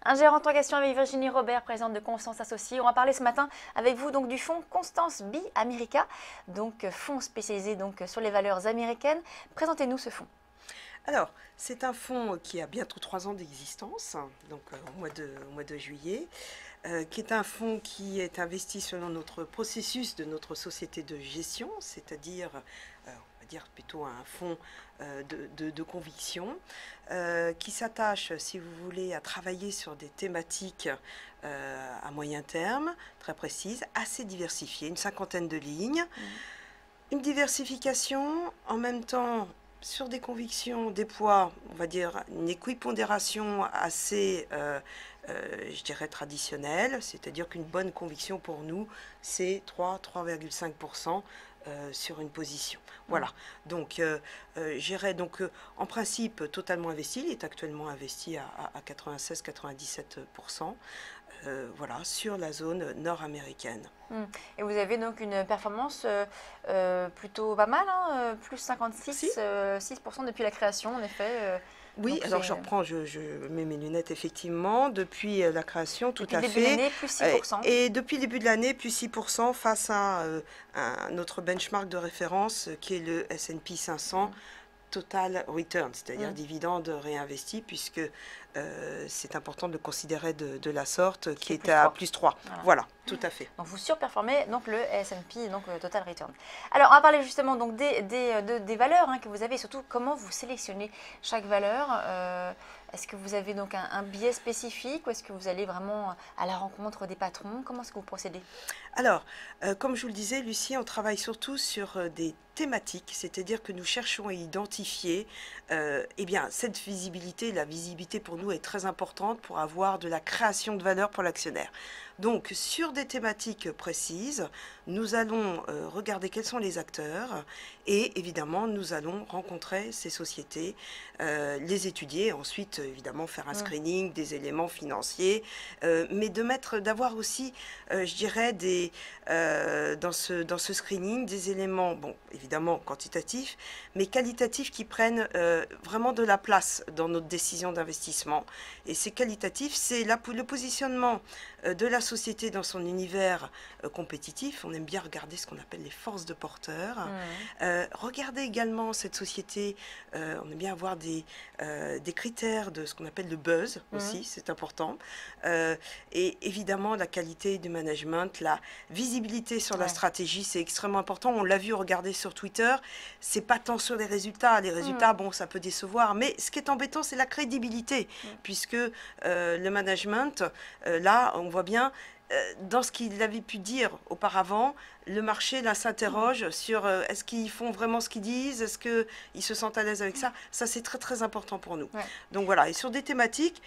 Un gérant en question avec Virginie Robert, présidente de Constance Associés. On va parler ce matin avec vous donc du fonds Constance B America, donc fonds spécialisé donc sur les valeurs américaines. Présentez-nous ce fonds. Alors, c'est un fonds qui a bientôt 3 ans d'existence, donc au mois de juillet, qui est un fonds qui est investi selon notre processus de notre société de gestion, c'est-à-dire, on va dire plutôt un fonds de conviction, qui s'attache, si vous voulez, à travailler sur des thématiques à moyen terme, très précises, assez diversifiées, une cinquantaine de lignes. Une diversification, en même temps, sur des convictions, des poids, on va dire une équipondération assez, je dirais, traditionnelle, c'est-à-dire qu'une bonne conviction pour nous, c'est 3,5% sur une position. Voilà, donc j'irais donc en principe totalement investi, il est actuellement investi à 96-97%. Voilà, sur la zone nord-américaine. Et vous avez donc une performance plutôt pas mal, hein, plus 56, 6% depuis la création, en effet. Oui, donc alors je reprends, je mets mes lunettes effectivement, depuis la création, tout à fait. Depuis le début de l'année, plus 6%. Et depuis le début de l'année, plus 6% face à notre benchmark de référence qui est le S&P 500. Total return, c'est-à-dire dividende réinvesti, puisque c'est important de le considérer de la sorte, qui est à plus 3. Voilà, tout à fait. Donc vous surperformez donc le S&P, donc Total Return. Alors on va parler justement donc des valeurs que vous avez, et surtout comment vous sélectionnez chaque valeur. Est-ce que vous avez donc un biais spécifique ou est-ce que vous allez vraiment à la rencontre des patrons? Comment est-ce que vous procédez? Alors, comme je vous le disais, Lucie, on travaille surtout sur des thématiques, c'est-à-dire que nous cherchons à identifier eh bien, cette visibilité. La visibilité pour nous est très importante pour avoir de la création de valeur pour l'actionnaire. Donc, sur des thématiques précises, nous allons regarder quels sont les acteurs et évidemment, nous allons rencontrer ces sociétés, les étudier, ensuite évidemment faire un screening des éléments financiers, mais d'avoir aussi, je dirais, dans ce screening, des éléments, bon, évidemment quantitatifs, mais qualitatifs qui prennent vraiment de la place dans notre décision d'investissement. Et c'est qualitatif, c'est le positionnement de la société dans son univers compétitif. On aime bien regarder ce qu'on appelle les forces de porteur. Regardez également cette société, on aime bien avoir des critères de ce qu'on appelle le buzz aussi, c'est important. Et évidemment, la qualité du management, la visibilité sur la stratégie, c'est extrêmement important. On l'a vu, regarder sur Twitter, c'est pas tant sur les résultats. Les résultats, bon, ça peut décevoir, mais ce qui est embêtant, c'est la crédibilité, puisque le management, là, on voit bien, dans ce qu'il avait pu dire auparavant, le marché là s'interroge sur est-ce qu'ils font vraiment ce qu'ils disent, est-ce qu'ils se sentent à l'aise avec ça. Ça, c'est très très important pour nous. Donc voilà, et sur des thématiques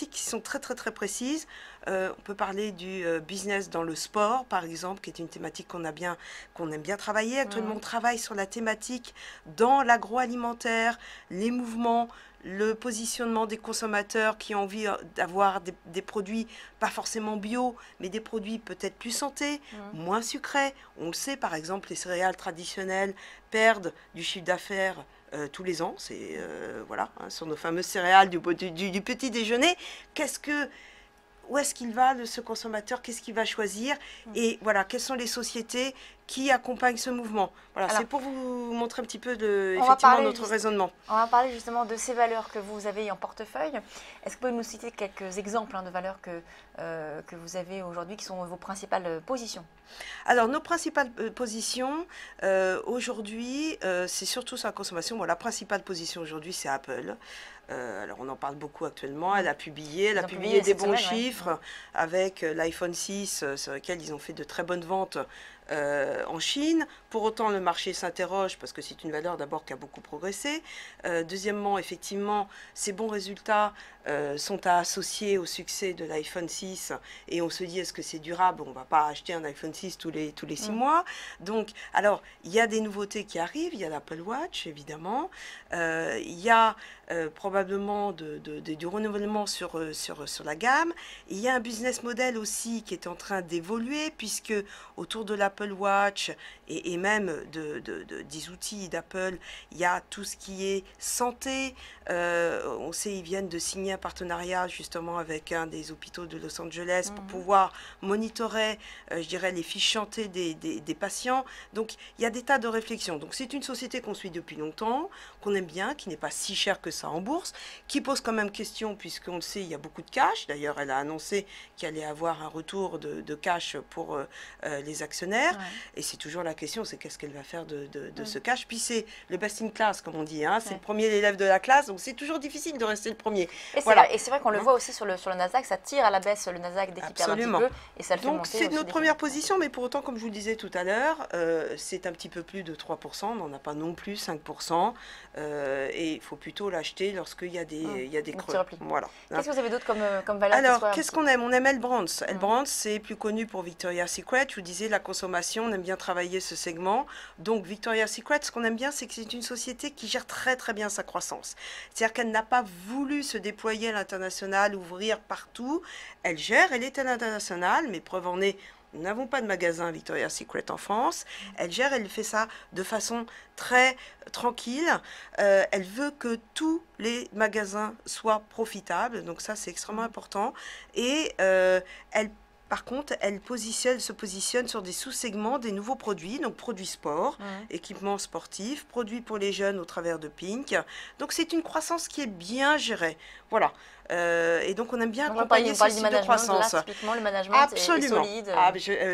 qui sont très très très précises, on peut parler du business dans le sport, par exemple, qui est une thématique qu'on aime bien travailler. Actuellement, on travaille sur la thématique dans l'agroalimentaire, les mouvements, le positionnement des consommateurs qui ont envie d'avoir des produits pas forcément bio, mais des produits peut-être plus santé, moins sucrés. On le sait, par exemple, les céréales traditionnelles perdent du chiffre d'affaires tous les ans. C'est voilà, sur nos fameuses céréales du petit déjeuner. Où est-ce qu'il va, ce consommateur? Qu'est-ce qu'il va choisir? Et voilà, quelles sont les sociétés qui accompagnent ce mouvement? Voilà, c'est pour vous montrer un petit peu effectivement notre raisonnement. On va parler justement de ces valeurs que vous avez en portefeuille. Est-ce que vous pouvez nous citer quelques exemples de valeurs que vous avez aujourd'hui, qui sont vos principales positions? Alors, nos principales positions aujourd'hui, c'est surtout sur la consommation. Bon, la principale position aujourd'hui, c'est Apple. Alors, on en parle beaucoup actuellement. Elle a publié des bons chiffres avec l'iPhone 6, sur lequel ils ont fait de très bonnes ventes en Chine. Pour autant, le marché s'interroge parce que c'est une valeur d'abord qui a beaucoup progressé. Deuxièmement, effectivement, ces bons résultats sont à associer au succès de l'iPhone 6 et on se dit est-ce que c'est durable? On ne va pas acheter un iPhone 6 tous les 6 mois. Donc, alors, il y a des nouveautés qui arrivent. Il y a l'Apple Watch, évidemment. Il y a probablement probablement du renouvellement sur la gamme. Il y a un business model aussi qui est en train d'évoluer, puisque autour de l'Apple Watch et même des outils d'Apple, il y a tout ce qui est santé. On sait ils viennent de signer un partenariat justement avec un des hôpitaux de Los Angeles pour pouvoir monitorer, je dirais, les fiches santé des patients. Donc, il y a des tas de réflexions. Donc, c'est une société qu'on suit depuis longtemps, qu'on aime bien, qui n'est pas si chère que ça en bourse, qui pose quand même question, puisqu'on le sait, il y a beaucoup de cash. D'ailleurs, elle a annoncé qu'il allait avoir un retour de cash pour les actionnaires. Ouais. Et c'est toujours la question, c'est qu'est-ce qu'elle va faire de ce cash. Puis c'est le best in class, comme on dit. Hein, c'est le premier élève de la classe, donc c'est toujours difficile de rester le premier. Et c'est vrai qu'on le voit aussi sur le Nasdaq, ça tire à la baisse le Nasdaq dès qu'il perd un petit peu. Et ça le fait donc monter c'est notre première position, mais pour autant, comme je vous le disais tout à l'heure, c'est un petit peu plus de 3%, on n'en a pas non plus 5%. Et il faut plutôt l'acheter lorsqu'il y a des creux. Voilà. Qu'est-ce que vous avez d'autre comme valeur? Alors, qu'est-ce qu'on aime? On aime L Brands. L Brands, c'est plus connu pour Victoria's Secret. Je vous disais, la consommation, on aime bien travailler ce segment. Donc, Victoria's Secret, ce qu'on aime bien, c'est que c'est une société qui gère très très bien sa croissance. C'est-à-dire qu'elle n'a pas voulu se déployer à l'international, ouvrir partout. Elle gère, elle est à l'international, mais preuve en est, nous n'avons pas de magasin Victoria's Secret en France. Elle gère, elle fait ça de façon très tranquille. Elle veut que tous les magasins soient profitables. Donc ça, c'est extrêmement important. Et par contre, elle se positionne sur des sous-segments, des nouveaux produits, donc produits sport, équipements sportifs, produits pour les jeunes au travers de Pink. Donc c'est une croissance qui est bien gérée. Voilà. Et donc on aime bien accompagner ce type de croissance. Là, typiquement, le management est solide.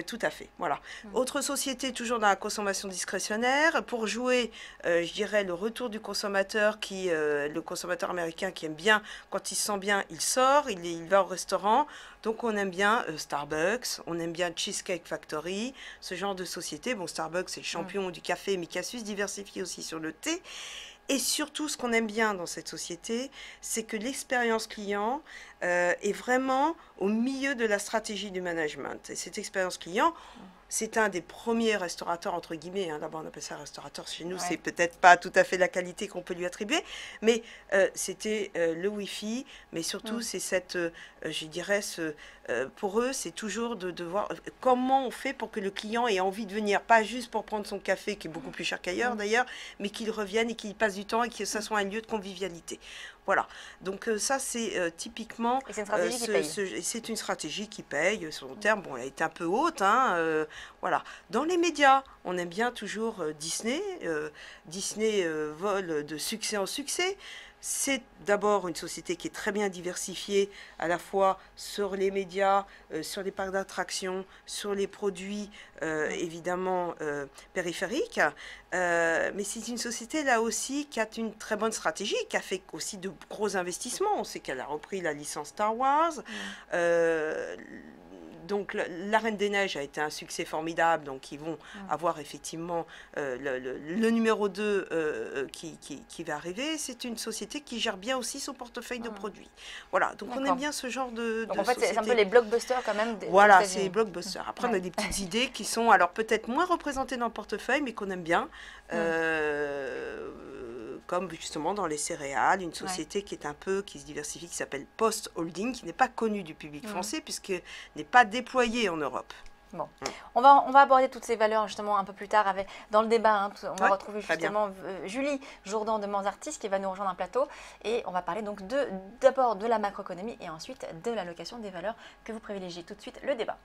Tout à fait. Voilà. Autre société, toujours dans la consommation discrétionnaire, pour jouer, je dirais, le retour du consommateur, le consommateur américain qui aime bien, quand il se sent bien, il sort, il va au restaurant. Donc on aime bien Starbucks, on aime bien Cheesecake Factory, ce genre de société. Bon, Starbucks, c'est le champion du café, mais qui a su se diversifier aussi sur le thé. Et surtout, ce qu'on aime bien dans cette société, c'est que l'expérience client est vraiment au milieu de la stratégie du management. Et cette expérience client, c'est un des premiers restaurateurs, entre guillemets, hein, là-bas on appelle ça restaurateur, chez nous, c'est peut-être pas tout à fait la qualité qu'on peut lui attribuer, mais c'était le Wi-Fi, mais surtout c'est cette, je dirais, pour eux, c'est toujours de voir comment on fait pour que le client ait envie de venir, pas juste pour prendre son café, qui est beaucoup plus cher qu'ailleurs d'ailleurs, mais qu'il revienne et qu'il passe du temps et que ça soit un lieu de convivialité. Voilà, donc ça c'est typiquement, et c'est une stratégie qui paye. C'est une stratégie qui paye, sur le terme, bon elle est un peu haute, hein, voilà. Dans les médias, on aime bien toujours Disney, Disney vole de succès en succès. C'est d'abord une société qui est très bien diversifiée, à la fois sur les médias, sur les parcs d'attractions, sur les produits évidemment périphériques. Mais c'est une société là aussi qui a une très bonne stratégie, qui a fait aussi de gros investissements. On sait qu'elle a repris la licence Star Wars. Donc la Reine des Neiges a été un succès formidable, donc ils vont avoir effectivement le numéro 2 qui va arriver. C'est une société qui gère bien aussi son portefeuille de produits. Voilà, donc on aime bien ce genre de en fait, c'est un peu les blockbusters quand même. Voilà, c'est les blockbusters. Après, on a des petites idées qui sont alors peut-être moins représentées dans le portefeuille, mais qu'on aime bien. Comme justement dans les céréales, une société qui se diversifie, qui s'appelle Post Holding, qui n'est pas connue du public français, puisque n'est pas déployée en Europe. Bon, on va aborder toutes ces valeurs justement un peu plus tard dans le débat. Hein, on va retrouver justement Julie Jourdan de Manzartis qui va nous rejoindre un plateau et on va parler donc d'abord de la macroéconomie et ensuite de l'allocation des valeurs que vous privilégiez. Tout de suite, le débat.